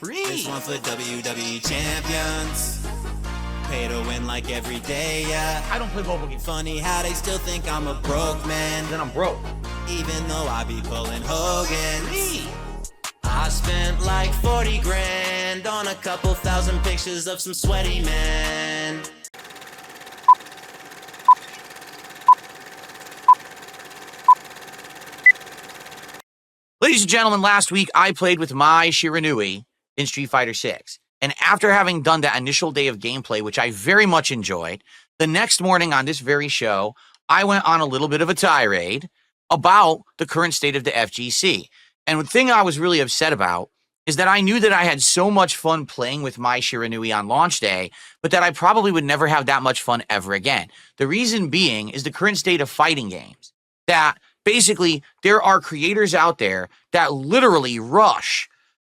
This one for WWE champions. Pay to win like every day, yeah. I don't play mobile games. Funny how they still think I'm a broke man. Then I'm broke. Even though I be pulling Hogan's. I spent like 40 grand on a couple thousand pictures of some sweaty men. Ladies and gentlemen, last week I played with Mai Shiranui in Street Fighter 6. And after having done that initial day of gameplay, which I very much enjoyed, the next morning on this very show, I went on a little bit of a tirade about the current state of the FGC. And the thing I was really upset about is that I knew that I had so much fun playing with Mai Shiranui on launch day, but that I probably would never have that much fun ever again. The reason being is the current state of fighting games. That basically there are creators out there that literally rush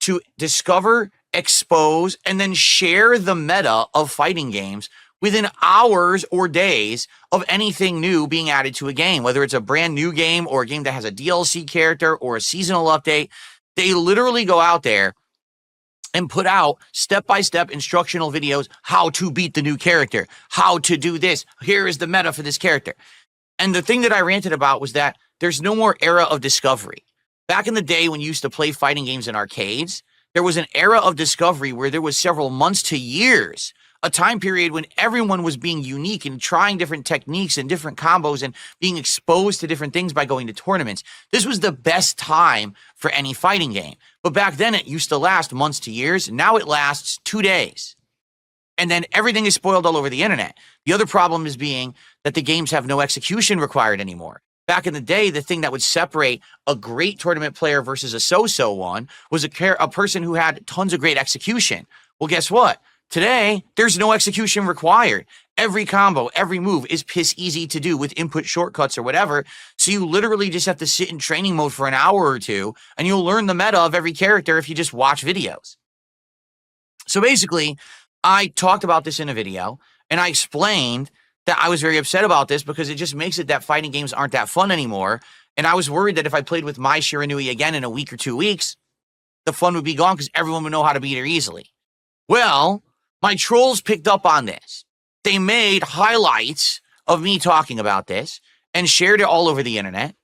to discover, expose, and then share the meta of fighting games within hours or days of anything new being added to a game, whether it's a brand new game or a game that has a DLC character or a seasonal update. They literally go out there and put out step-by-step instructional videos, how to beat the new character, how to do this, here is the meta for this character. And the thing that I ranted about was that there's no more era of discovery. Back in the day when you used to play fighting games in arcades, there was an era of discovery where there was several months to years, a time period when everyone was being unique and trying different techniques and different combos and being exposed to different things by going to tournaments. This was the best time for any fighting game. But back then it used to last months to years. Now it lasts 2 days. And then everything is spoiled all over the internet. The other problem is being that the games have no execution required anymore. Back in the day, the thing that would separate a great tournament player versus a so-so one was a person who had tons of great execution. Well, guess what? Today, there's no execution required. Every combo, every move is piss easy to do with input shortcuts or whatever. So you literally just have to sit in training mode for an hour or two, and you'll learn the meta of every character if you just watch videos. So basically, I talked about this in a video, and I explained that I was very upset about this because it just makes it that fighting games aren't that fun anymore. And I was worried that if I played with Mai Shiranui again in a week or 2 weeks, the fun would be gone because everyone would know how to beat her easily. Well, my trolls picked up on this. They made highlights of me talking about this and shared it all over the internet.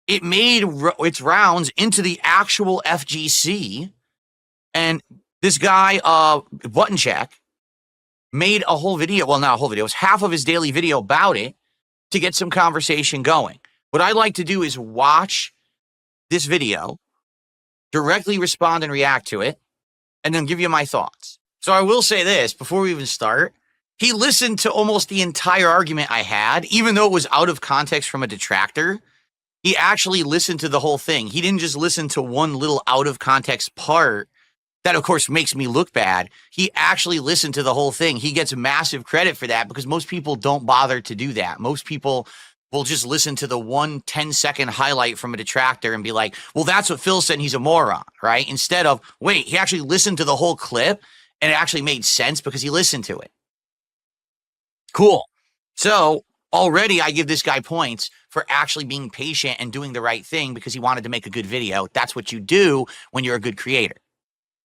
It made its rounds into the actual FGC. And this guy, Button Check, made a whole video, well, not a whole video, it was half of his daily video about it to get some conversation going. What I like to do is watch this video, directly respond and react to it, and then give you my thoughts. So I will say this, before we even start, he listened to almost the entire argument I had, even though it was out of context from a detractor. He actually listened to the whole thing. He didn't just listen to one little out of context part that, of course, makes me look bad. He actually listened to the whole thing. He gets massive credit for that because most people don't bother to do that. Most people will just listen to the 1 10-second highlight from a detractor and be like, well, that's what Phil said, he's a moron, right? Instead of, wait, he actually listened to the whole clip and it actually made sense because he listened to it. Cool. So already I give this guy points for actually being patient and doing the right thing because he wanted to make a good video. That's what you do when you're a good creator.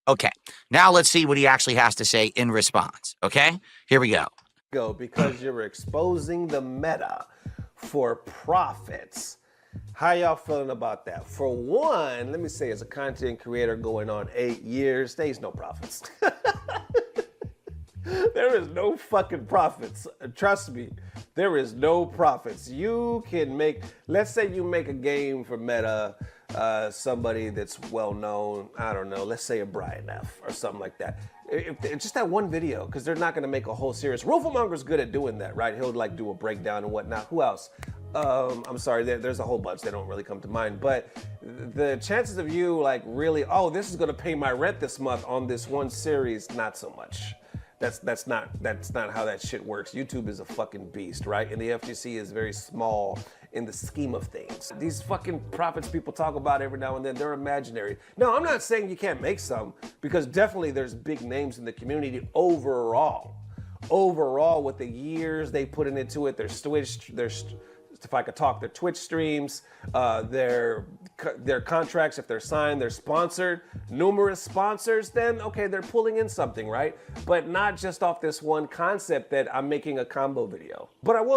Okay, now let's see what he actually has to say in response, okay? Here we go. Because you're exposing the meta for profits. How y'all feeling about that? For one, let me say, as a content creator going on 8 years, there's no profits. There is no fucking profits. Trust me, there is no profits. You can make, let's say you make a game for meta, somebody that's well known, I don't know, let's say a Brian F or something like that. Just that one video, because they're not going to make a whole series. Rooflemonger's good at doing that, right? He'll like do a breakdown and whatnot. Who else? I'm sorry, there's a whole bunch. They don't really come to mind. But the chances of you like really, oh, this is going to pay my rent this month on this one series, not so much. That's not how that shit works. YouTube is a fucking beast, right? And the FGC is very small in the scheme of things. These fucking profits people talk about every now and then, they're imaginary. No, I'm not saying you can't make some, because definitely there's big names in the community overall. With the years they put into it, their if I could talk, their Twitch streams, their contracts, if they're signed, they're sponsored, numerous sponsors, then okay, they're pulling in something, right? But not just off this one concept that I'm making a combo video. But I will.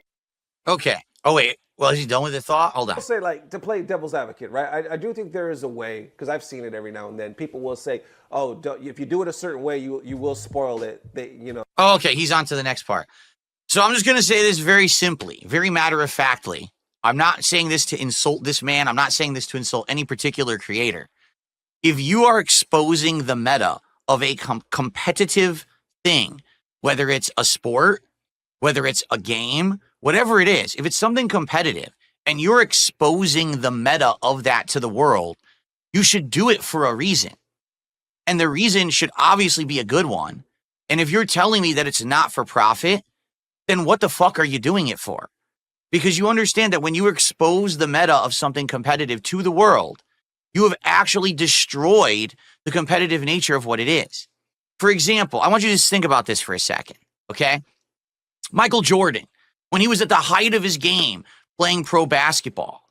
Okay. Oh, wait. Well, is he done with the thought? Hold on. I'll say, like, to play devil's advocate, right? I do think there is a way, because I've seen it every now and then. People will say, oh, if you do it a certain way, you will spoil it. Oh, okay, he's on to the next part. So I'm just going to say this very simply, very matter-of-factly. I'm not saying this to insult this man. I'm not saying this to insult any particular creator. If you are exposing the meta of a competitive thing, whether it's a sport, whether it's a game, whatever it is, if it's something competitive and you're exposing the meta of that to the world, you should do it for a reason. And the reason should obviously be a good one. And if you're telling me that it's not for profit, then what the fuck are you doing it for? Because you understand that when you expose the meta of something competitive to the world, you have actually destroyed the competitive nature of what it is. For example, I want you to just think about this for a second, okay? Michael Jordan, when he was at the height of his game playing pro basketball,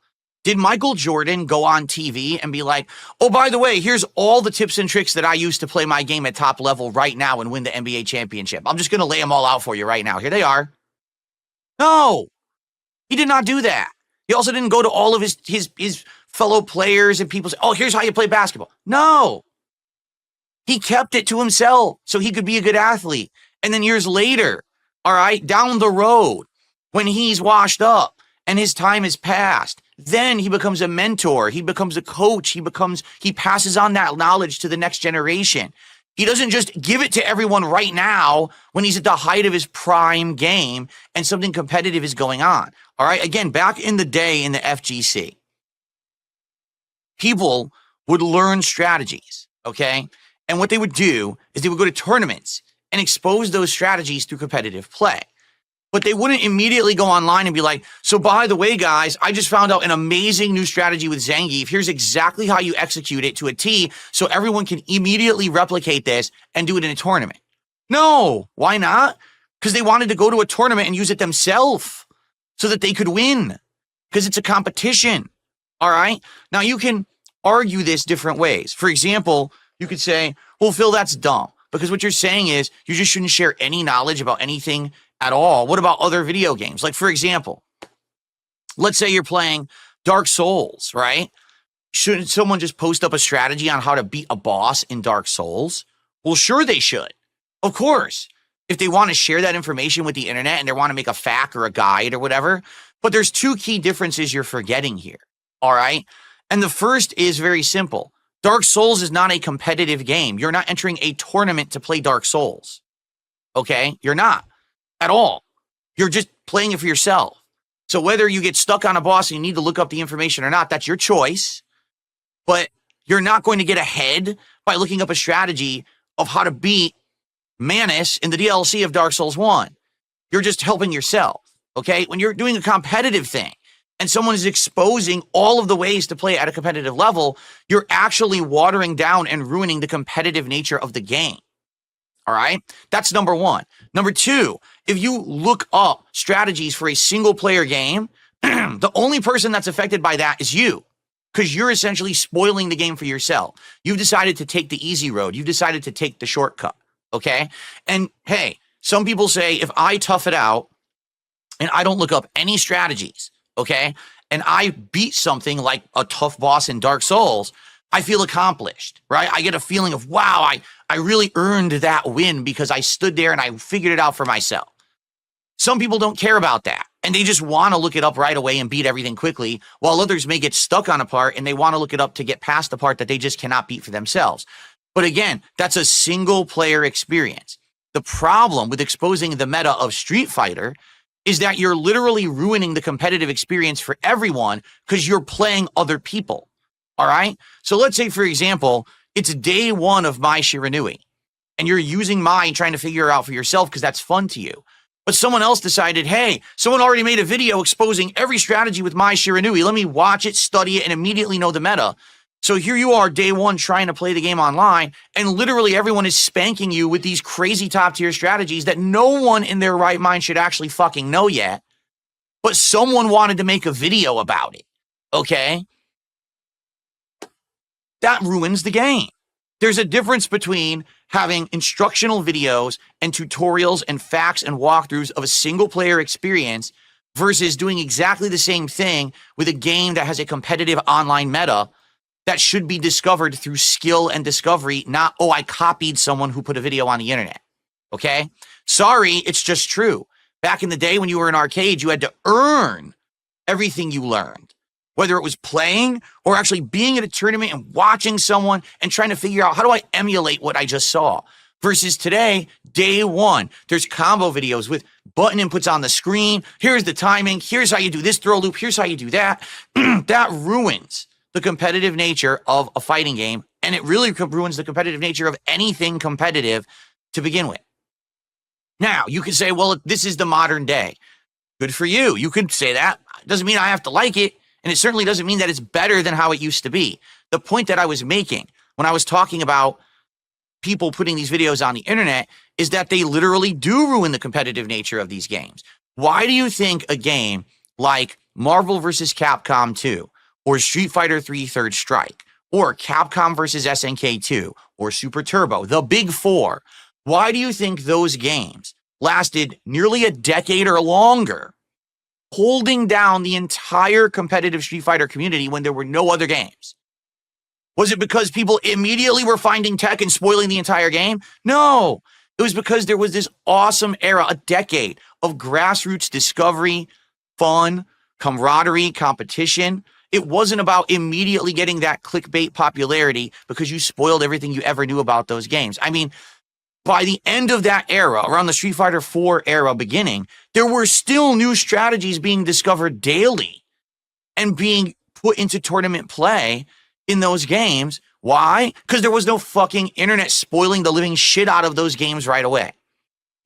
did Michael Jordan go on TV and be like, oh, by the way, here's all the tips and tricks that I use to play my game at top level right now and win the NBA championship. I'm just going to lay them all out for you right now. Here they are. No, he did not do that. He also didn't go to all of his fellow players and people say, oh, here's how you play basketball. No, he kept it to himself so he could be a good athlete. And then years later, all right, down the road, when he's washed up and his time has passed, then he becomes a mentor. He becomes a coach. He passes on that knowledge to the next generation. He doesn't just give it to everyone right now when he's at the height of his prime game and something competitive is going on. All right. Again, back in the day in the FGC, people would learn strategies. Okay. And what they would do is they would go to tournaments and expose those strategies through competitive play. But they wouldn't immediately go online and be like, so by the way, guys, I just found out an amazing new strategy with Zangief. Here's exactly how you execute it to a T so everyone can immediately replicate this and do it in a tournament. No, why not? Because they wanted to go to a tournament and use it themselves so that they could win because it's a competition. All right. Now you can argue this different ways. For example, you could say, well, Phil, that's dumb because what you're saying is you just shouldn't share any knowledge about anything at all. What about other video games? Like, for example, let's say you're playing Dark Souls, right? Shouldn't someone just post up a strategy on how to beat a boss in Dark Souls? Well, sure they should. Of course. If they want to share that information with the internet and they want to make a FAQ or a guide or whatever. But there's two key differences you're forgetting here. All right. And the first is very simple. Dark Souls is not a competitive game. You're not entering a tournament to play Dark Souls. Okay? You're not. At all. You're just playing it for yourself. So whether you get stuck on a boss and you need to look up the information or not, that's your choice. But you're not going to get ahead by looking up a strategy of how to beat Manus in the DLC of Dark Souls 1. You're just helping yourself. Okay? When you're doing a competitive thing and someone is exposing all of the ways to play at a competitive level, you're actually watering down and ruining the competitive nature of the game. All right. That's number one. Number two, if you look up strategies for a single player game, the only person that's affected by that is you because you're essentially spoiling the game for yourself. You've decided to take the easy road. You've decided to take the shortcut. Okay. And hey, some people say if I tough it out and I don't look up any strategies, okay, and I beat something like a tough boss in Dark Souls, I feel accomplished, right? I get a feeling of, wow, I really earned that win because I stood there and I figured it out for myself. Some people don't care about that and they just want to look it up right away and beat everything quickly, while others may get stuck on a part and they want to look it up to get past the part that they just cannot beat for themselves. But again, that's a single player experience. The problem with exposing the meta of Street Fighter is that you're literally ruining the competitive experience for everyone because you're playing other people. All right. So let's say, for example, it's day one of Mai Shiranui and you're using Mai and trying to figure it out for yourself because that's fun to you. But someone else decided, hey, someone already made a video exposing every strategy with Mai Shiranui. Let me watch it, study it, and immediately know the meta. So here you are day one trying to play the game online and literally everyone is spanking you with these crazy top tier strategies that no one in their right mind should actually fucking know yet. but someone wanted to make a video about it, okay? That ruins the game. There's a difference between having instructional videos and tutorials and facts and walkthroughs of a single player experience versus doing exactly the same thing with a game that has a competitive online meta that should be discovered through skill and discovery, not, oh, I copied someone who put a video on the internet. Okay? Sorry, it's just true. Back in the day when you were in arcade, you had to earn everything you learned, whether it was playing or actually being at a tournament and watching someone and trying to figure out, how do I emulate what I just saw? Versus today, day one, there's combo videos with button inputs on the screen. Here's the timing. Here's how you do this throw loop. Here's how you do that. That ruins the competitive nature of a fighting game, and it really ruins the competitive nature of anything competitive to begin with. Now, you can say, well, this is the modern day. Good for you. You could say that. It doesn't mean I have to like it, and it certainly doesn't mean that it's better than how it used to be. The point that I was making when I was talking about people putting these videos on the internet is that they literally do ruin the competitive nature of these games. Why do you think a game like Marvel vs. Capcom 2 or Street Fighter 3 Third Strike or Capcom vs. SNK 2 or Super Turbo, the big four, why do you think those games lasted nearly a decade or longer, holding down the entire competitive Street Fighter community when there were no other games? Was it because people immediately were finding tech and spoiling the entire game? No, it was because there was this awesome era, a decade of grassroots discovery, fun, camaraderie, competition. It wasn't about immediately getting that clickbait popularity because you spoiled everything you ever knew about those games. I mean, by the end of that era, around the Street Fighter 4 era beginning, there were still new strategies being discovered daily and being put into tournament play in those games. Why? Because there was no fucking internet spoiling the living shit out of those games right away.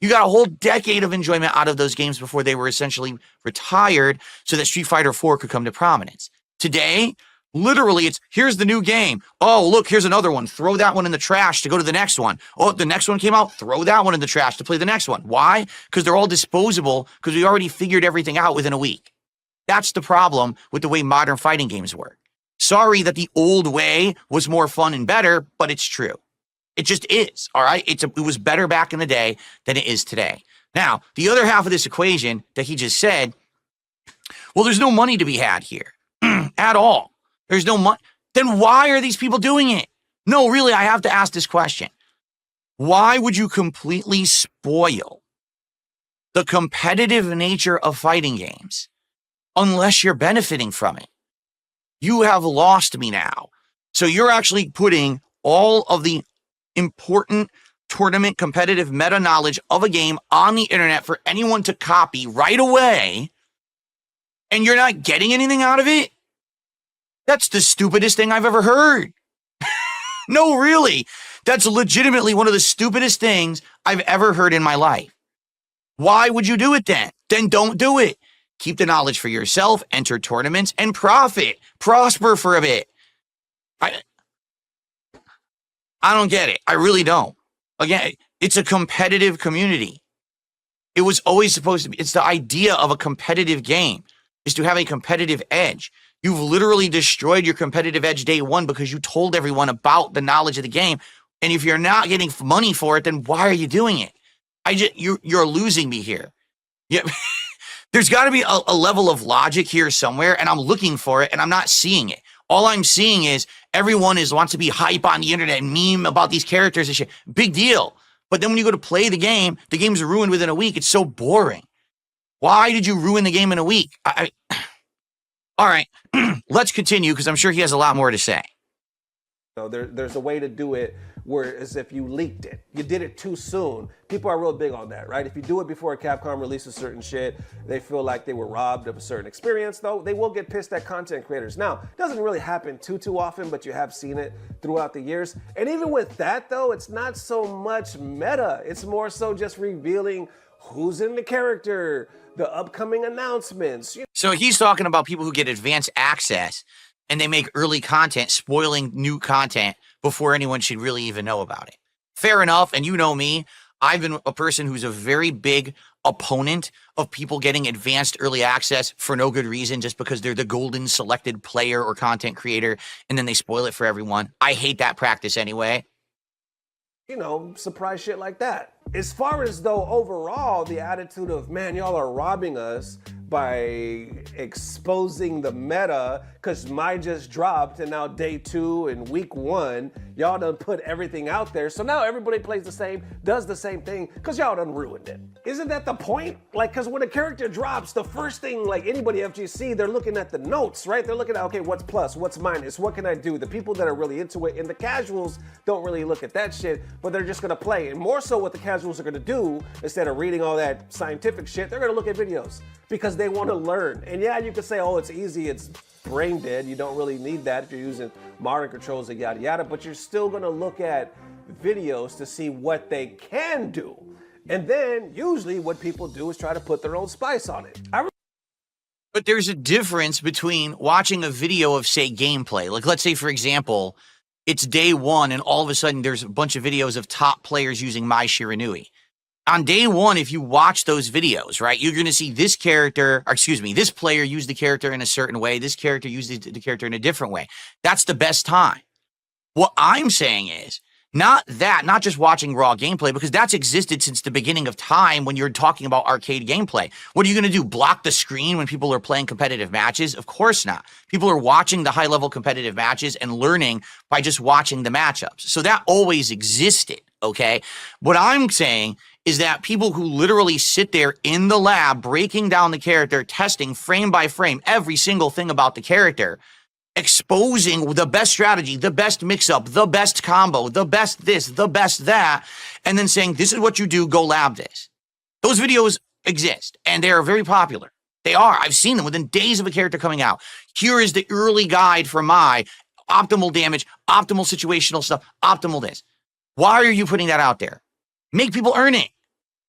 You got a whole decade of enjoyment out of those games before they were essentially retired so that Street Fighter 4 could come to prominence. Today, literally, it's here's the new game. Oh, look, here's another one. Throw that one in the trash to go to the next one. Oh, the next one came out. Throw that one in the trash to play the next one. Why? Because they're all disposable because we already figured everything out within a week. That's the problem with the way modern fighting games work. Sorry that the old way was more fun and better, but it's true. It just is, all right? It was better back in the day than it is today. Now, the other half of this equation that he just said, well, there's no money to be had here at all. There's no money. Then why are these people doing it? No, really, I have to ask this question. Why would you completely spoil the competitive nature of fighting games unless you're benefiting from it? You have lost me now. So you're actually putting all of the important tournament competitive meta knowledge of a game on the internet for anyone to copy right away, and you're not getting anything out of it? That's the stupidest thing I've ever heard. No, really. That's legitimately one of the stupidest things I've ever heard in my life. Why would you do it then? Then don't do it. Keep the knowledge for yourself, enter tournaments, and prosper for a bit. I don't get it. I really don't. Again, it's a competitive community. It was always supposed to be. It's the idea of a competitive game is to have a competitive edge. You've literally destroyed your competitive edge day one because you told everyone about the knowledge of the game. And if you're not getting money for it, then why are you doing it? You're losing me here. Yeah. There's got to be a level of logic here somewhere, and I'm looking for it, and I'm not seeing it. All I'm seeing is everyone wants to be hype on the internet and meme about these characters and shit. Big deal. But then when you go to play the game's ruined within a week. It's so boring. Why did you ruin the game in a week? All right, let's continue because I'm sure he has a lot more to say. No, there's a way to do it where as if you leaked it. You did it too soon. People are real big on that, right? If you do it before Capcom releases certain shit, they feel like they were robbed of a certain experience, though. They will get pissed at content creators. Now, it doesn't really happen too often, but you have seen it throughout the years. And even with that, though, it's not so much meta. It's more so just revealing who's in the character, the upcoming announcements. So he's talking about people who get advanced access and they make early content, spoiling new content before anyone should really even know about it. Fair enough. And you know me, I've been a person who's a very big opponent of people getting advanced early access for no good reason, just because they're the golden selected player or content creator, and then they spoil it for everyone. I hate that practice anyway. Surprise shit like that. As far as though overall, the attitude of, man, y'all are robbing us by exposing the meta, because mine just dropped and now day 2 and week 1, y'all done put everything out there. So now everybody plays the same, does the same thing, because y'all done ruined it. Isn't that the point? Like, because when a character drops, the first thing, like anybody FGC, they're looking at the notes, right? They're looking at, okay, what's plus, what's minus, what can I do? The people that are really into it, and the casuals don't really look at that shit, but they're just gonna play. And more so what the casuals are gonna do, instead of reading all that scientific shit, they're gonna look at videos because they want to learn. And yeah, you can say, oh, it's easy, it's brain dead, you don't really need that if you're using modern controls and yada yada, but you're still gonna look at videos to see what they can do. And then usually what people do is try to put their own spice on it. But there's a difference between watching a video of, say, gameplay. Like, let's say, for example, it's day 1 and all of a sudden there's a bunch of videos of top players using Mai Shiranui. On day 1, if you watch those videos, right, you're going to see this player use the character in a certain way, this character uses the character in a different way. That's the best time. What I'm saying is, not just watching raw gameplay, because that's existed since the beginning of time when you're talking about arcade gameplay. What are you going to do, block the screen when people are playing competitive matches? Of course not. People are watching the high-level competitive matches and learning by just watching the matchups. So that always existed, okay? What I'm saying is that people who literally sit there in the lab breaking down the character, testing frame by frame every single thing about the character, exposing the best strategy, the best mix-up, the best combo, the best this, the best that, and then saying, this is what you do, go lab this. Those videos exist, and they are very popular. They are. I've seen them within days of a character coming out. Here is the early guide for my optimal damage, optimal situational stuff, optimal this. Why are you putting that out there? Make people earn it.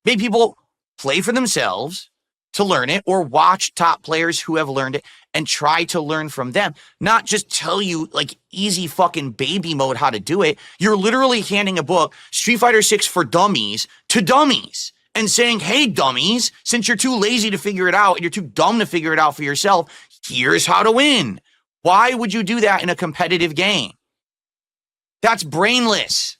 Make people play for themselves to learn it, or watch top players who have learned it and try to learn from them. Not just tell you like easy fucking baby mode how to do it. You're literally handing a book, Street Fighter 6 for dummies, to dummies and saying, hey, dummies, since you're too lazy to figure it out and you're too dumb to figure it out for yourself, here's how to win. Why would you do that in a competitive game? That's brainless.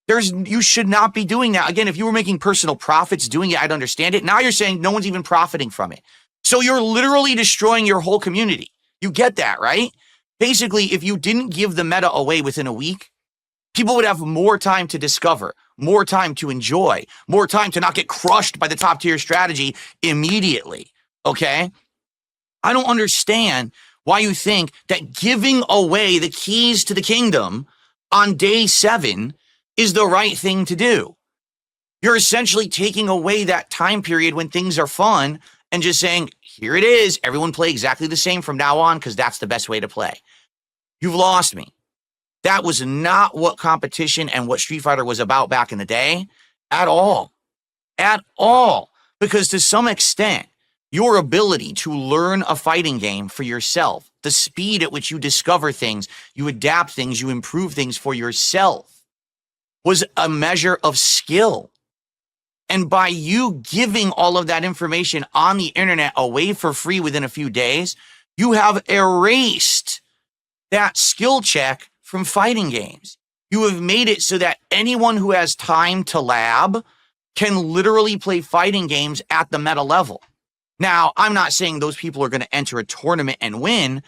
You should not be doing that. Again, if you were making personal profits doing it, I'd understand it. Now you're saying no one's even profiting from it. So you're literally destroying your whole community. You get that, right? Basically, if you didn't give the meta away within a week, people would have more time to discover, more time to enjoy, more time to not get crushed by the top tier strategy immediately, okay? I don't understand why you think that giving away the keys to the kingdom on day 7 is the right thing to do. You're essentially taking away that time period when things are fun and just saying, here it is, everyone play exactly the same from now on because that's the best way to play. You've lost me. That was not what competition and what Street Fighter was about back in the day at all. At all. Because to some extent, your ability to learn a fighting game for yourself, the speed at which you discover things, you adapt things, you improve things for yourself, was a measure of skill. And by you giving all of that information on the internet away for free within a few days, you have erased that skill check from fighting games. You have made it so that anyone who has time to lab can literally play fighting games at the meta level. Now, I'm not saying those people are going to enter a tournament and win,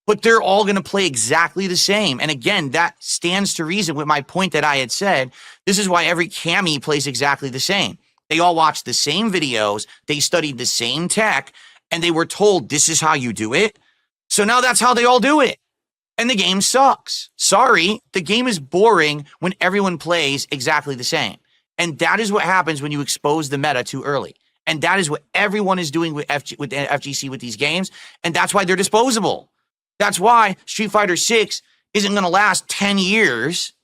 but they're all going to play exactly the same. And again, that stands to reason with my point that I had said. This is why every Cammy plays exactly the same. They all watched the same videos, they studied the same tech, and they were told this is how you do it. So now that's how they all do it. And the game sucks. Sorry, the game is boring when everyone plays exactly the same. And that is what happens when you expose the meta too early. And that is what everyone is doing with FGC with these games. And that's why they're disposable. That's why Street Fighter 6 isn't going to last 10 years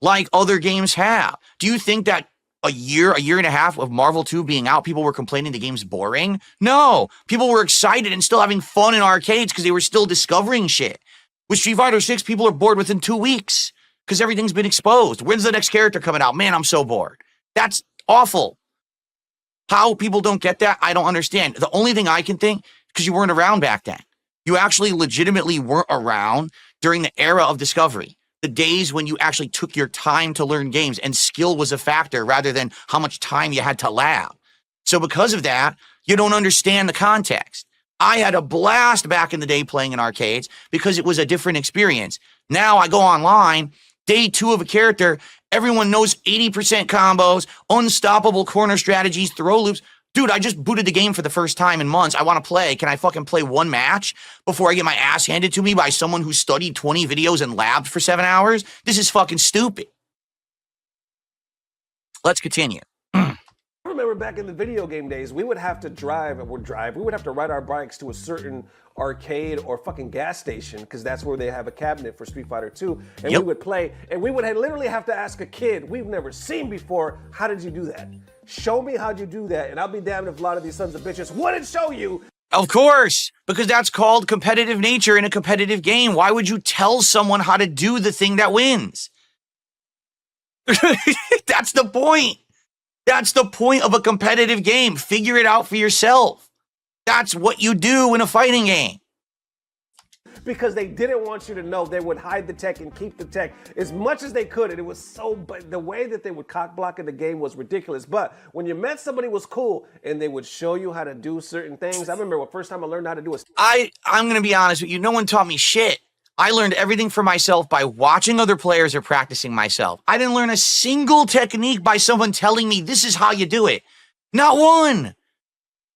like other games have. Do you think that a year and a half of Marvel 2 being out, people were complaining the game's boring? No. People were excited and still having fun in arcades because they were still discovering shit. With Street Fighter 6, people are bored within 2 weeks because everything's been exposed. When's the next character coming out? Man, I'm so bored. That's awful. How people don't get that, I don't understand. The only thing I can think, because you weren't around back then. You actually legitimately weren't around during the era of discovery. The days when you actually took your time to learn games and skill was a factor rather than how much time you had to lab. So because of that, you don't understand the context. I had a blast back in the day playing in arcades because it was a different experience. Now I go online, day 2 of a character, everyone knows 80% combos, unstoppable corner strategies, throw loops. Dude, I just booted the game for the first time in months. I want to play. Can I fucking play one match before I get my ass handed to me by someone who studied 20 videos and labbed for 7 hours? This is fucking stupid. Let's continue. I remember back in the video game days, we would have to we would have to ride our bikes to a certain arcade or fucking gas station, because that's where they have a cabinet for Street Fighter 2, and we would play, and we would literally have to ask a kid we've never seen before, how did you do that? Show me how'd you do that, and I'll be damned if a lot of these sons of bitches wouldn't show you. Of course, because that's called competitive nature in a competitive game. Why would you tell someone how to do the thing that wins? That's the point. That's the point of a competitive game. Figure it out for yourself. That's what you do in a fighting game. Because they didn't want you to know. They would hide the tech and keep the tech as much as they could. And it was so, but the way that they would cock block in the game was ridiculous. But when you met somebody who was cool and they would show you how to do certain things. I remember the first time I learned how to do a... I'm going to be honest with you. No one taught me shit. I learned everything for myself by watching other players or practicing myself. I didn't learn a single technique by someone telling me this is how you do it. Not one.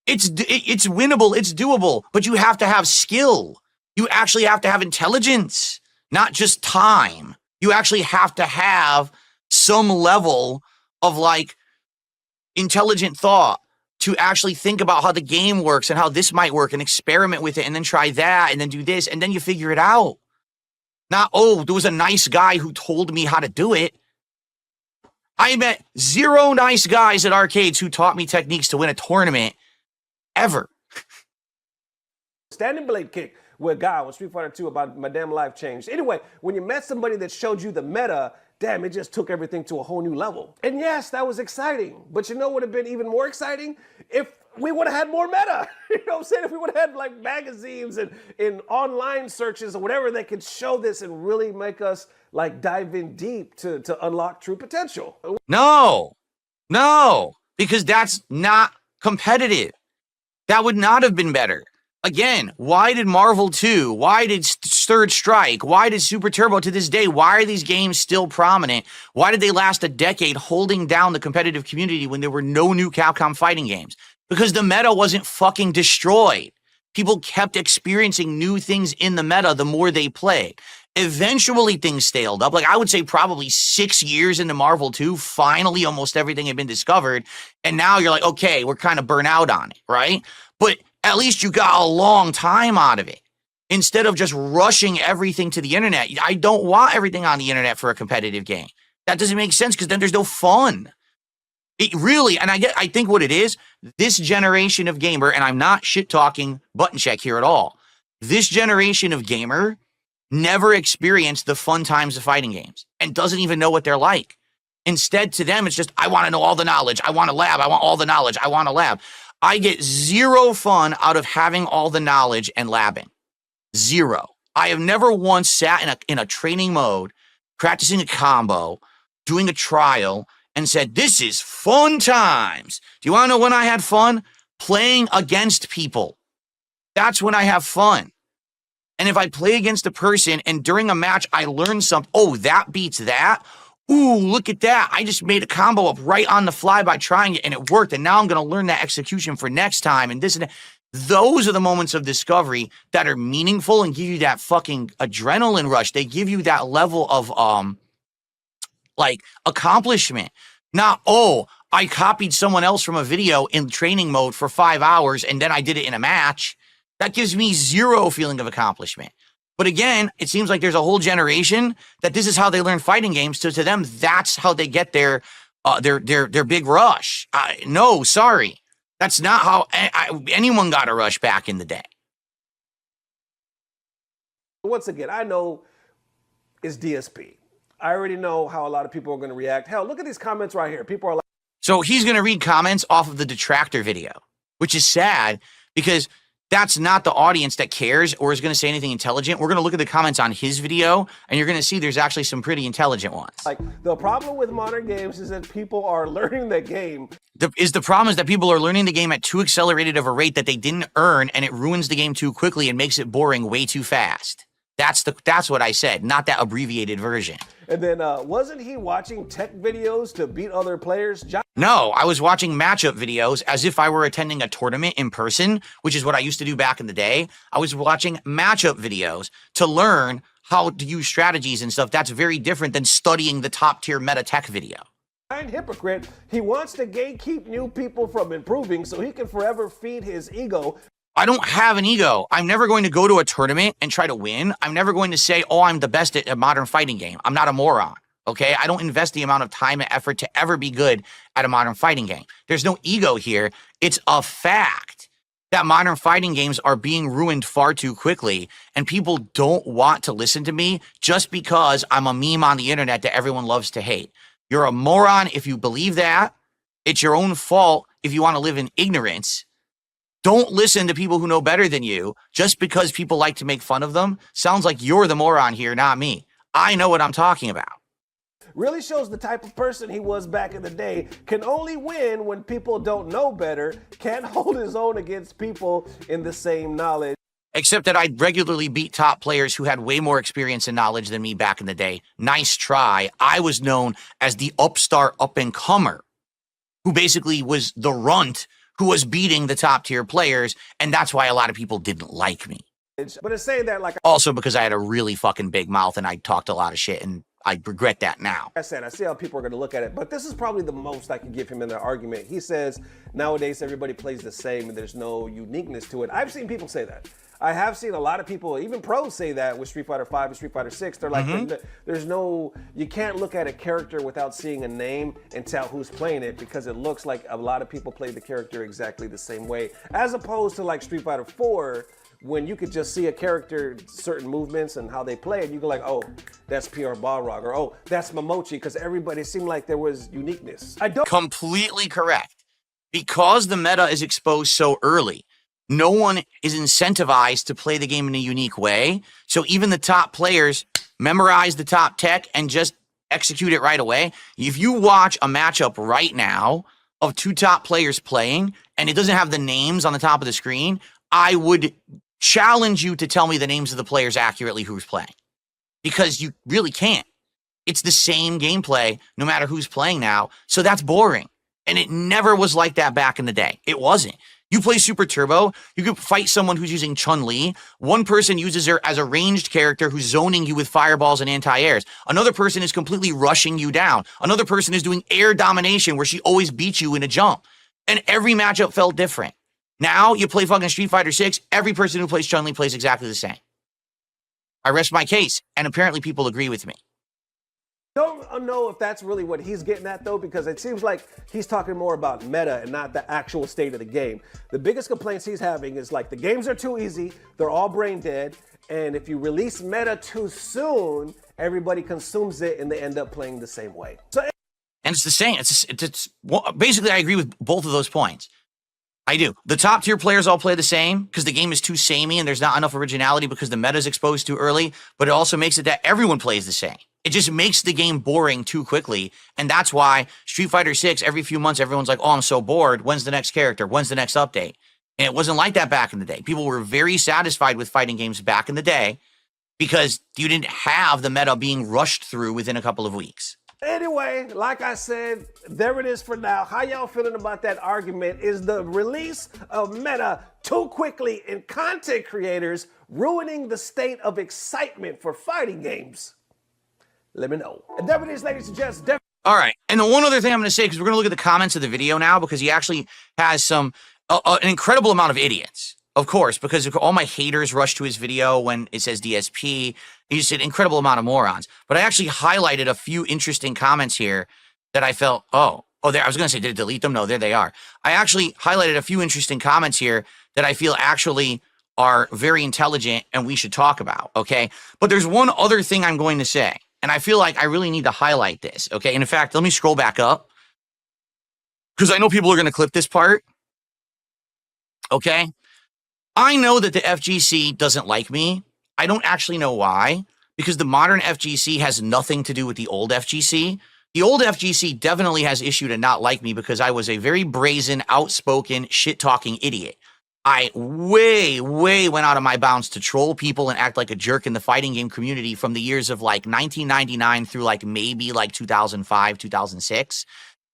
It's winnable. It's doable. But you have to have skill. You actually have to have intelligence, not just time. You actually have to have some level of like intelligent thought to actually think about how the game works and how this might work and experiment with it and then try that and then do this and then you figure it out. Not, oh, there was a nice guy who told me how to do it. I met 0 nice guys at arcades who taught me techniques to win a tournament ever. Standing blade kick with a guy on Street Fighter 2 about my damn life changed. Anyway, when you met somebody that showed you the meta, damn, it just took everything to a whole new level. And yes, that was exciting. But you know what would have been even more exciting? If we would have had more meta. You know what I'm saying? If we would have had like magazines and online searches or whatever that could show this and really make us like dive in deep to unlock true potential. No, because that's not competitive. That would not have been better. Again, why did Marvel 2, why did Third Strike, why did Super Turbo to this day, why are these games still prominent? Why did they last a decade holding down the competitive community when there were no new Capcom fighting games? Because the meta wasn't fucking destroyed. People kept experiencing new things in the meta the more they played. Eventually things staled up. Like I would say probably 6 years into Marvel 2, finally almost everything had been discovered. And now you're like, okay, we're kind of burnt out on it, right? But at least you got a long time out of it. Instead of just rushing everything to the internet. I don't want everything on the internet for a competitive game. That doesn't make sense because then there's no fun. It really, and I think what it is, this generation of gamer, and I'm not shit talking button check here at all. This generation of gamer never experienced the fun times of fighting games and doesn't even know what they're like. Instead, to them, it's just, I want to know all the knowledge. I want to lab. I want all the knowledge. I want to lab. I get 0 fun out of having all the knowledge and labbing. 0. I have never once sat in a training mode, practicing a combo, doing a trial, and said, this is fun times. Do you want to know when I had fun? Playing against people. That's when I have fun. And if I play against a person and during a match I learn something, oh, that beats that. Ooh, look at that. I just made a combo up right on the fly by trying it and it worked. And now I'm going to learn that execution for next time and this and that. Those are the moments of discovery that are meaningful and give you that fucking adrenaline rush. They give you that level of, like accomplishment. Not, oh, I copied someone else from a video in training mode for 5 hours and then I did it in a match. That gives me 0 feeling of accomplishment. But again, it seems like there's a whole generation that this is how they learn fighting games. So to them, that's how they get their big rush. No, sorry. That's not how anyone got a rush back in the day. Once again, I know it's DSP. I already know how a lot of people are going to react. Hell, look at these comments right here. People are like, So he's going to read comments off of the detractor video, which is sad because that's not the audience that cares or is going to say anything intelligent. We're going to look at the comments on his video, and you're going to see there's actually some pretty intelligent ones. Like, the problem with modern games is that people are learning the game. The problem is that people are learning the game at too accelerated of a rate that they didn't earn, and it ruins the game too quickly and makes it boring way too fast. That's what I said, not that abbreviated version. And then, wasn't he watching tech videos to beat other players? No, I was watching matchup videos as if I were attending a tournament in person, which is what I used to do back in the day. I was watching matchup videos to learn how to use strategies and stuff. That's very different than studying the top tier meta tech video. Hypocrite. He wants to gatekeep new people from improving so he can forever feed his ego. I don't have an ego. I'm never going to go to a tournament and try to win. I'm never going to say, oh, I'm the best at a modern fighting game. I'm not a moron, okay? I don't invest the amount of time and effort to ever be good at a modern fighting game. There's no ego here. It's a fact that modern fighting games are being ruined far too quickly, and people don't want to listen to me just because I'm a meme on the internet that everyone loves to hate. You're a moron if you believe that. It's your own fault if you want to live in ignorance. Don't listen to people who know better than you just because people like to make fun of them. Sounds like you're the moron here, not me. I know what I'm talking about. Really shows the type of person he was back in the day. Can only win when people don't know better. Can't hold his own against people in the same knowledge. Except that I'd regularly beat top players who had way more experience and knowledge than me back in the day. Nice try. I was known as the upstart up-and-comer, who basically was the runt who was beating the top tier players, and that's why a lot of people didn't like me. But it's saying that, like, also because I had a really fucking big mouth and I talked a lot of shit, and I regret that now. I said, I see how people are going to look at it, but this is probably the most I can give him in the argument. He says nowadays everybody plays the same and there's no uniqueness to it. I've seen people say that. I have seen a lot of people, even pros, say that with Street Fighter V and Street Fighter 6. They're like, there's no, you can't look at a character without seeing a name and tell who's playing it, because it looks like a lot of people play the character exactly the same way, as opposed to like Street Fighter 4, when you could just see a character, certain movements and how they play, and you go like, oh, that's PR Balrog, or oh, that's Momochi, because everybody seemed like there was uniqueness. I don't. Completely correct. Because the meta is exposed so early, no one is incentivized to play the game in a unique way. So even the top players memorize the top tech and just execute it right away. If you watch a matchup right now of two top players playing and it doesn't have the names on the top of the screen, I would challenge you to tell me the names of the players accurately who's playing, because you really can't. It's the same gameplay no matter who's playing now. So that's boring. And it never was like that back in the day. It wasn't. You play Super Turbo, you could fight someone who's using Chun-Li. One person uses her as a ranged character who's zoning you with fireballs and anti-airs. Another person is completely rushing you down. Another person is doing air domination where she always beats you in a jump. And every matchup felt different. Now you play fucking Street Fighter 6, every person who plays Chun-Li plays exactly the same. I rest my case, and apparently people agree with me. Don't know if that's really what he's getting at, though, because it seems like he's talking more about meta and not the actual state of the game. The biggest complaints he's having is like the games are too easy, they're all brain dead, and if you release meta too soon, everybody consumes it and they end up playing the same way. So, and it's the same. It's basically, I agree with both of those points. I do. The top tier players all play the same because the game is too samey and there's not enough originality because the meta is exposed too early, but it also makes it that everyone plays the same. It just makes the game boring too quickly, and that's why Street Fighter 6, every few months, everyone's like, oh, I'm so bored. When's the next character? When's the next update? And it wasn't like that back in the day. People were very satisfied with fighting games back in the day because you didn't have the meta being rushed through within a couple of weeks. Anyway, like I said, there it is for now. How y'all feeling about that argument? Is the release of meta too quickly in content creators ruining the state of excitement for fighting games? Let me know. And there it is, ladies and gents. All right. And the one other thing I'm going to say, because we're going to look at the comments of the video now, because he actually has an incredible amount of idiots, of course, because all my haters rush to his video when it says DSP. He's just an incredible amount of morons. But I actually highlighted a few interesting comments here that I felt, there. I was going to say, did it delete them? No, there they are. I actually highlighted a few interesting comments here that I feel actually are very intelligent and we should talk about, okay? But there's one other thing I'm going to say. And I feel like I really need to highlight this, okay? And in fact, let me scroll back up. because I know people are going to clip this part. Okay. I know that the FGC doesn't like me. I don't actually know why, because the modern FGC has nothing to do with the old FGC. The old FGC definitely has issue to not like me because I was a very brazen, outspoken, shit-talking idiot. I way went out of my bounds to troll people and act like a jerk in the fighting game community from the years of like 1999 through like maybe like 2005, 2006.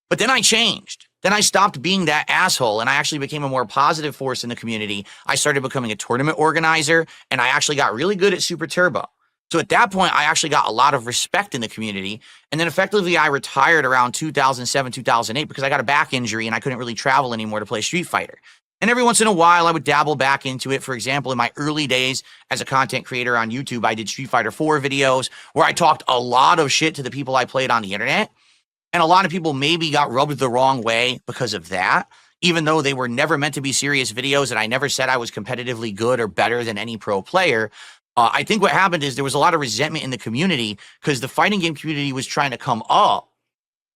But then I changed. Then I stopped being that asshole and I actually became a more positive force in the community. I started becoming a tournament organizer and I actually got really good at Super Turbo. So at that point, I actually got a lot of respect in the community. And then effectively, I retired around 2007, 2008 because I got a back injury and I couldn't really travel anymore to play Street Fighter. And every once in a while, I would dabble back into it. For example, in my early days as a content creator on YouTube, I did Street Fighter 4 videos where I talked a lot of shit to the people I played on the internet. And a lot of people maybe got rubbed the wrong way because of that, even though they were never meant to be serious videos and I never said I was competitively good or better than any pro player. I think what happened is there was a lot of resentment in the community because the fighting game community was trying to come up,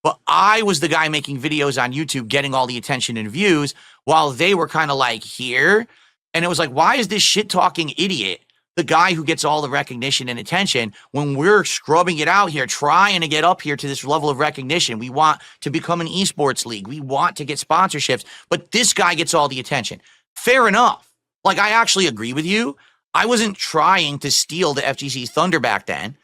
but I was the guy making videos on YouTube getting all the attention and views while they were kind of like here. And it was like, why is this shit-talking idiot the guy who gets all the recognition and attention when we're scrubbing it out here, trying to get up here to this level of recognition? We want to become an esports league. We want to get sponsorships, but this guy gets all the attention. Fair enough. Like, I actually agree with you. I wasn't trying to steal the FGC's thunder back then.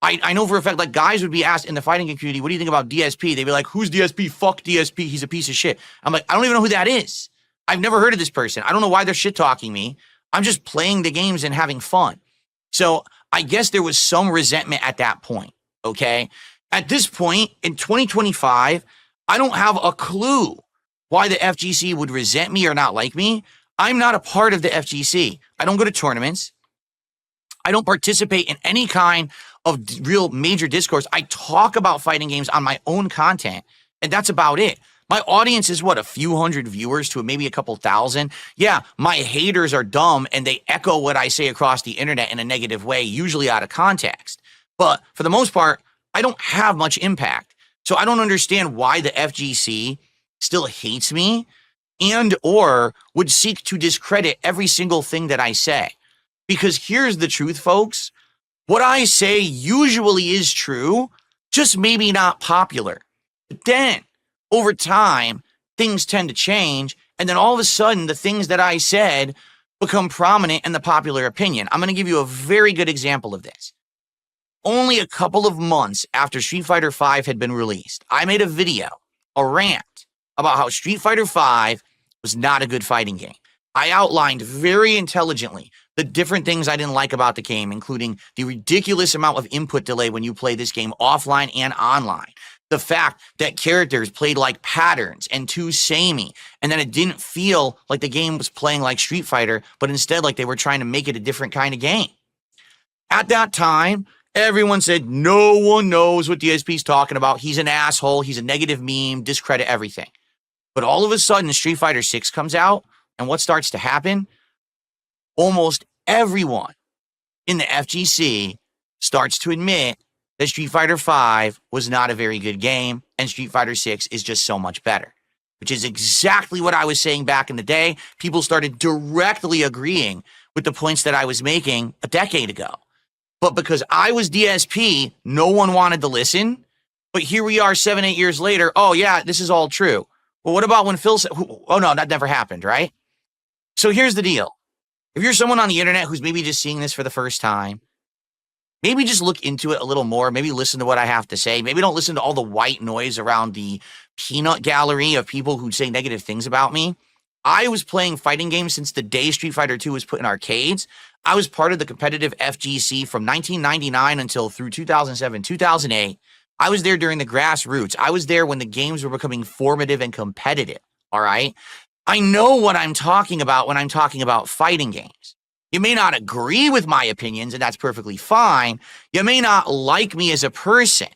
I know for a fact, like, guys would be asked in the fighting game community, what do you think about DSP? They'd be like, who's DSP? Fuck DSP. He's a piece of shit. I'm like, I don't even know who that is. I've never heard of this person. I don't know why they're shit talking me. I'm just playing the games and having fun. So I guess there was some resentment at that point. Okay. At this point in 2025, I don't have a clue why the FGC would resent me or not like me. I'm not a part of the FGC. I don't go to tournaments. I don't participate in any kind of real major discourse. I talk about fighting games on my own content, and that's about it. My audience is what, a few hundred viewers to maybe a couple thousand? Yeah, my haters are dumb, and they echo what I say across the internet in a negative way, usually out of context. But for the most part, I don't have much impact. So I don't understand why the FGC still hates me and or would seek to discredit every single thing that I say. Because here's the truth, folks. What I say usually is true, just maybe not popular. But then, over time, things tend to change, and then all of a sudden, the things that I said become prominent in the popular opinion. I'm going to give you a very good example of this. Only a couple of months after Street Fighter V had been released, I made a video, a rant, about how Street Fighter V was not a good fighting game. I outlined very intelligently the different things I didn't like about the game, including the ridiculous amount of input delay when you play this game offline and online. The fact that characters played like patterns and too samey, and that it didn't feel like the game was playing like Street Fighter, but instead like they were trying to make it a different kind of game. At that time, everyone said, no one knows what DSP's talking about. He's an asshole. He's a negative meme. Discredit everything. But all of a sudden, Street Fighter 6 comes out, and what starts to happen? Almost everyone in the FGC starts to admit that Street Fighter V was not a very good game, and Street Fighter 6 is just so much better, which is exactly what I was saying back in the day. People started directly agreeing with the points that I was making a decade ago. But because I was DSP, no one wanted to listen. But here we are 7, 8 years later. Oh, yeah, this is all true. Well, what about when Phil said, oh, no, that never happened, right? So here's the deal. If you're someone on the internet who's maybe just seeing this for the first time, maybe just look into it a little more. Maybe listen to what I have to say. Maybe don't listen to all the white noise around the peanut gallery of people who say negative things about me. I was playing fighting games since the day Street Fighter 2 was put in arcades. I was part of the competitive FGC from 1999 until through 2007, 2008. I was there during the grassroots. I was there when the games were becoming formative and competitive, all right? I know what I'm talking about when I'm talking about fighting games. You may not agree with my opinions, and that's perfectly fine. You may not like me as a person,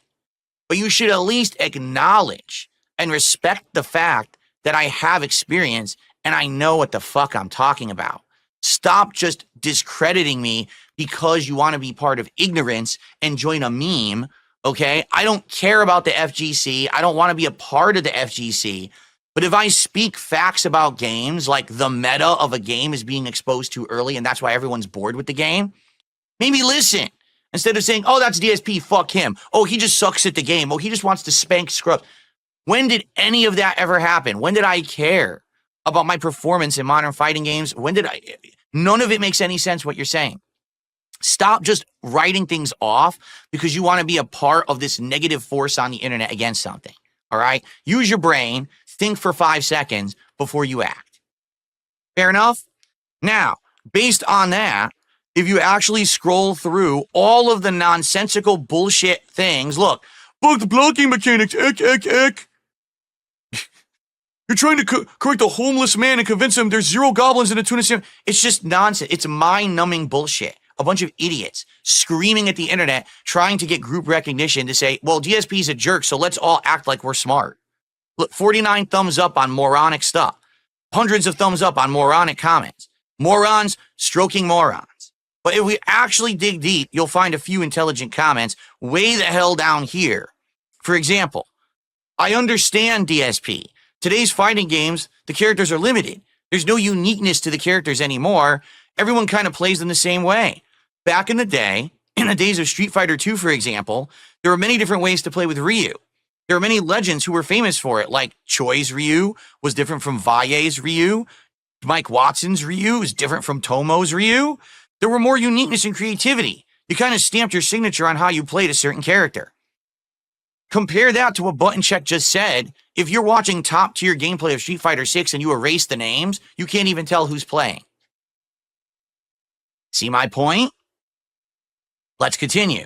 but you should at least acknowledge and respect the fact that I have experience and I know what the fuck I'm talking about. Stop just discrediting me because you want to be part of ignorance and join a meme, okay? I don't care about the FGC. I don't want to be a part of the FGC. But if I speak facts about games, like the meta of a game is being exposed too early and that's why everyone's bored with the game, maybe listen. Instead of saying, oh, that's DSP, fuck him. Oh, he just sucks at the game. Oh, he just wants to spank scrubs. When did any of that ever happen? When did I care about my performance in modern fighting games? None of it makes any sense what you're saying. Stop just writing things off because you want to be a part of this negative force on the internet against something. All right? Use your brain, think for 5 seconds before you act. Fair enough? Now, based on that, if you actually scroll through all of the nonsensical bullshit things, look, bug the blocking mechanics, ick. You're trying to correct a homeless man and convince him there's 0 goblins in a tuna sandwich. It's just nonsense. It's mind-numbing bullshit. A bunch of idiots screaming at the internet, trying to get group recognition to say, well, DSP's a jerk, so let's all act like we're smart. Look, 49 thumbs up on moronic stuff. Hundreds of thumbs up on moronic comments. Morons stroking morons. But if we actually dig deep, you'll find a few intelligent comments way the hell down here. For example, I understand DSP. Today's fighting games, the characters are limited. There's no uniqueness to the characters anymore. Everyone kind of plays them the same way. Back in the day, in the days of Street Fighter II, for example, there were many different ways to play with Ryu. There are many legends who were famous for it, like Choi's Ryu was different from Vaille's Ryu. Mike Watson's Ryu is different from Tomo's Ryu. There were more uniqueness and creativity. You kind of stamped your signature on how you played a certain character. Compare that to what Button Check just said. If you're watching top-tier gameplay of Street Fighter 6 and you erase the names, you can't even tell who's playing. See my point? Let's continue.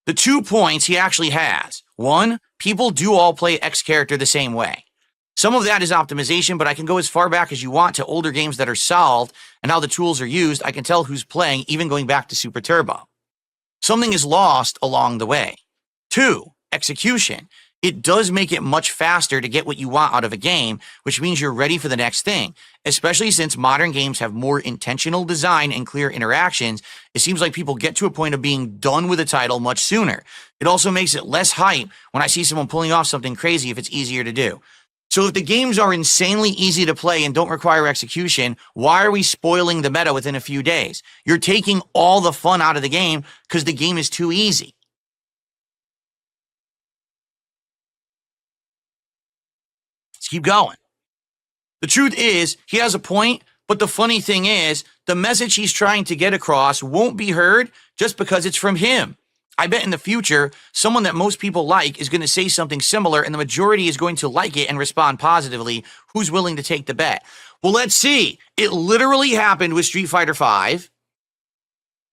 The 2 points he actually has. 1, people do all play X character the same way. Some of that is optimization, but I can go as far back as you want to older games that are solved and how the tools are used. I can tell who's playing, even going back to Super Turbo. Something is lost along the way. 2, execution. It does make it much faster to get what you want out of a game, which means you're ready for the next thing. Especially since modern games have more intentional design and clear interactions, it seems like people get to a point of being done with a title much sooner. It also makes it less hype when I see someone pulling off something crazy if it's easier to do. So if the games are insanely easy to play and don't require execution, why are we spoiling the meta within a few days? You're taking all the fun out of the game because the game is too easy. Let's keep going. The truth is, he has a point, but the funny thing is, the message he's trying to get across won't be heard just because it's from him. I bet in the future, someone that most people like is going to say something similar and the majority is going to like it and respond positively. Who's willing to take the bet? Well, let's see. It literally happened with Street Fighter V.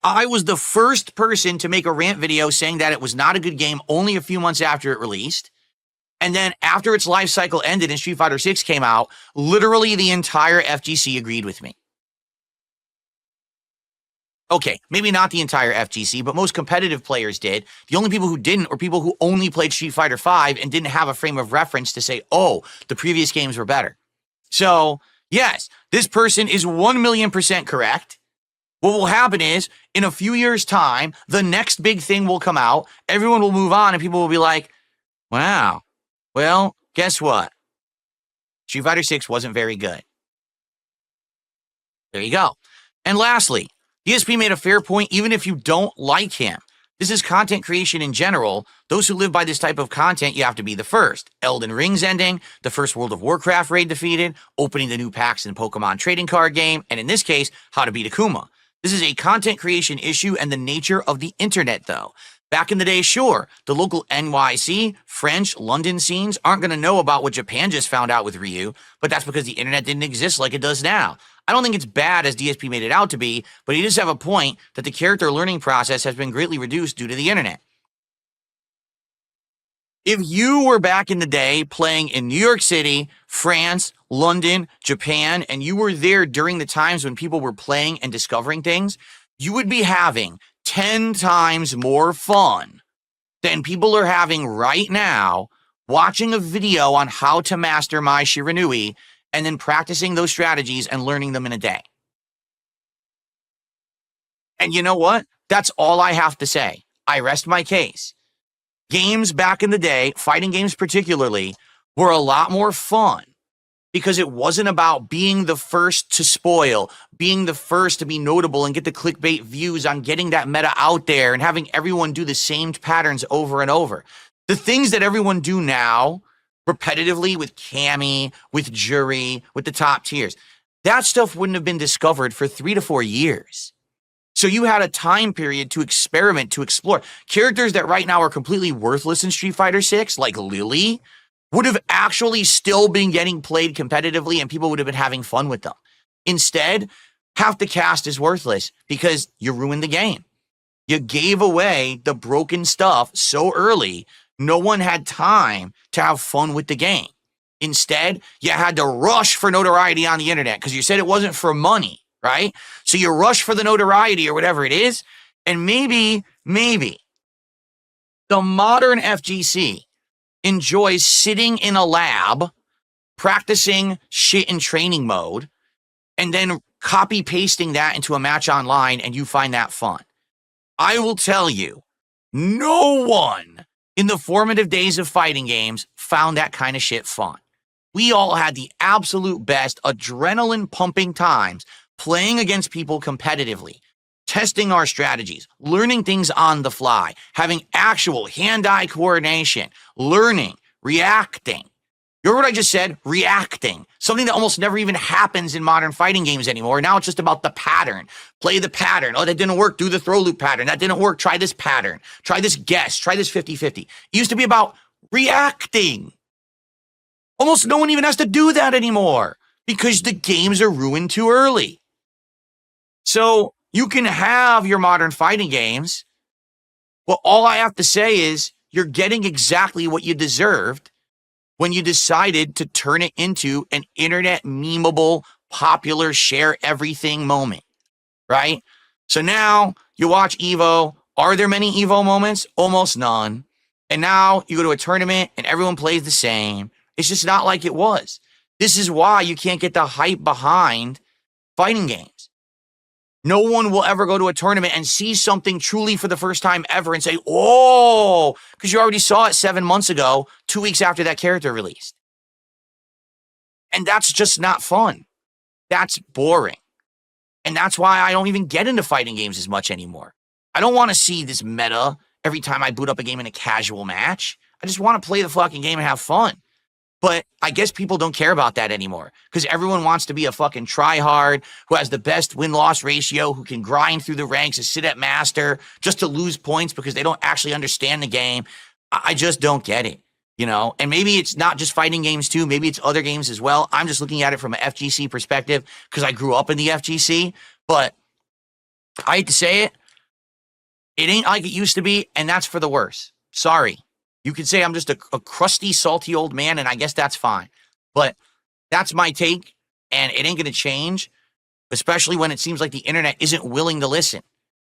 I was the first person to make a rant video saying that it was not a good game only a few months after it released. And then after its life cycle ended and Street Fighter VI came out, literally the entire FGC agreed with me. Okay, maybe not the entire FGC, but most competitive players did. The only people who didn't were people who only played Street Fighter V and didn't have a frame of reference to say, oh, the previous games were better. So, yes, this person is 1,000,000% correct. What will happen is, in a few years' time, the next big thing will come out, everyone will move on, and people will be like, wow, well, guess what? Street Fighter 6 wasn't very good. There you go. And lastly, DSP made a fair point even if you don't like him. This is content creation in general. Those who live by this type of content, you have to be the first. Elden Ring's ending, the first World of Warcraft raid defeated, opening the new packs in Pokemon trading card game, and in this case, how to beat Akuma. This is a content creation issue and the nature of the internet, though. Back in the day, sure, the local NYC, French, London scenes aren't going to know about what Japan just found out with Ryu, but that's because the internet didn't exist like it does now. I don't think it's bad as DSP made it out to be, but he does have a point that the character learning process has been greatly reduced due to the internet. If you were back in the day playing in New York City, France, London, Japan, and you were there during the times when people were playing and discovering things, you would be having 10 times more fun than people are having right now watching a video on how to master Mai Shiranui and then practicing those strategies and learning them in a day. And you know what? That's all I have to say. I rest my case. Games back in the day, fighting games particularly, were a lot more fun because it wasn't about being the first to spoil, being the first to be notable and get the clickbait views on getting that meta out there and having everyone do the same patterns over and over. The things that everyone do now repetitively with Cammy, with Jury, with the top tiers, that stuff wouldn't have been discovered for 3 to 4 years. So you had a time period to experiment, to explore. Characters that right now are completely worthless in Street Fighter 6, like Lily, would have actually still been getting played competitively and people would have been having fun with them. Instead, half the cast is worthless because you ruined the game. You gave away the broken stuff so early, no one had time to have fun with the game. Instead, you had to rush for notoriety on the internet because you said it wasn't for money, right? So you rush for the notoriety or whatever it is, and maybe the modern FGC enjoys sitting in a lab, practicing shit in training mode, and then copy pasting that into a match online, and you find that fun. I will tell you, no one in the formative days of fighting games found that kind of shit fun. We all had the absolute best adrenaline pumping times playing against people competitively, testing our strategies, learning things on the fly, having actual hand-eye coordination, learning, reacting. You heard what I just said? Reacting. Something that almost never even happens in modern fighting games anymore. Now it's just about the pattern. Play the pattern. Oh, that didn't work. Do the throw loop pattern. That didn't work. Try this pattern. Try this guess. Try this 50-50. It used to be about reacting. Almost no one even has to do that anymore because the games are ruined too early. So you can have your modern fighting games, but all I have to say is you're getting exactly what you deserved when you decided to turn it into an internet memeable, popular, share everything moment, right? So now you watch Evo. Are there many Evo moments? Almost none. And now you go to a tournament and everyone plays the same. It's just not like it was. This is why you can't get the hype behind fighting games. No one will ever go to a tournament and see something truly for the first time ever and say, oh, because you already saw it 7 months ago, 2 weeks after that character released. And that's just not fun. That's boring. And that's why I don't even get into fighting games as much anymore. I don't want to see this meta every time I boot up a game in a casual match. I just want to play the fucking game and have fun. But I guess people don't care about that anymore because everyone wants to be a fucking tryhard who has the best win-loss ratio, who can grind through the ranks and sit at master just to lose points because they don't actually understand the game. I just don't get it, you know? And maybe it's not just fighting games too. Maybe it's other games as well. I'm just looking at it from an FGC perspective because I grew up in the FGC. But I hate to say it, it ain't like it used to be, and that's for the worse. Sorry. You could say I'm just a crusty, salty old man, and I guess that's fine. But that's my take, and it ain't going to change, especially when it seems like the internet isn't willing to listen.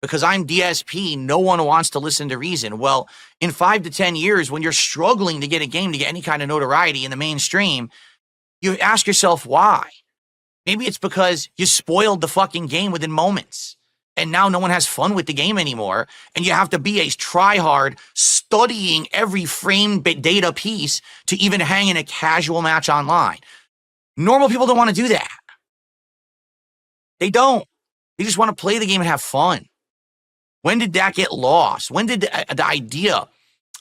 Because I'm DSP, no one wants to listen to reason. Well, in 5 to 10 years, when you're struggling to get a game to get any kind of notoriety in the mainstream, you ask yourself why. Maybe it's because you spoiled the fucking game within moments. And now no one has fun with the game anymore. And you have to be a tryhard studying every frame data piece to even hang in a casual match online. Normal people don't want to do that. They don't. They just want to play the game and have fun. When did that get lost? When did the idea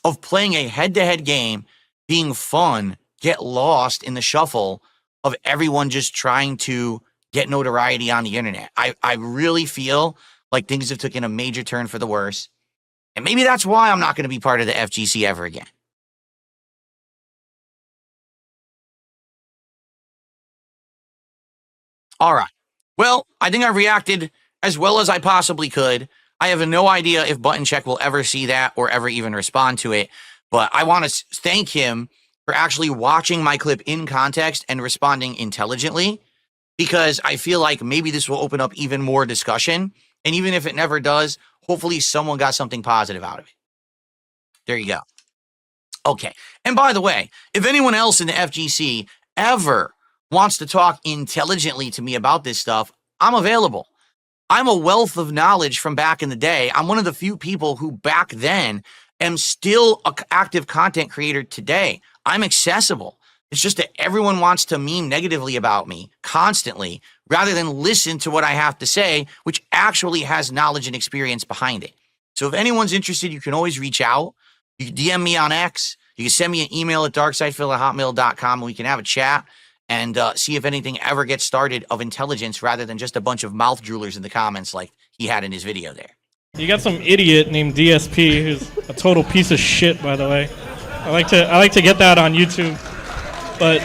of playing a head-to-head game being fun get lost in the shuffle of everyone just trying to get notoriety on the internet? I really feel like things have taken a major turn for the worse. And maybe that's why I'm not going to be part of the FGC ever again. All right. Well, I think I reacted as well as I possibly could. I have no idea if Button Check will ever see that or ever even respond to it. But I want to thank him for actually watching my clip in context and responding intelligently, because I feel like maybe this will open up even more discussion. And even if it never does, hopefully someone got something positive out of it. There you go. Okay. And by the way, if anyone else in the FGC ever wants to talk intelligently to me about this stuff, I'm available. I'm a wealth of knowledge from back in the day. I'm one of the few people who back then am still an active content creator today. I'm accessible. It's just that everyone wants to meme negatively about me constantly rather than listen to what I have to say, which actually has knowledge and experience behind it. So if anyone's interested, you can always reach out. You can DM me on X. You can send me an email at darksydephil@hotmail.com, and we can have a chat and see if anything ever gets started of intelligence rather than just a bunch of mouth droolers in the comments like he had in his video there. You got some idiot named DSP who's a total piece of shit, by the way. I like to get that on YouTube, but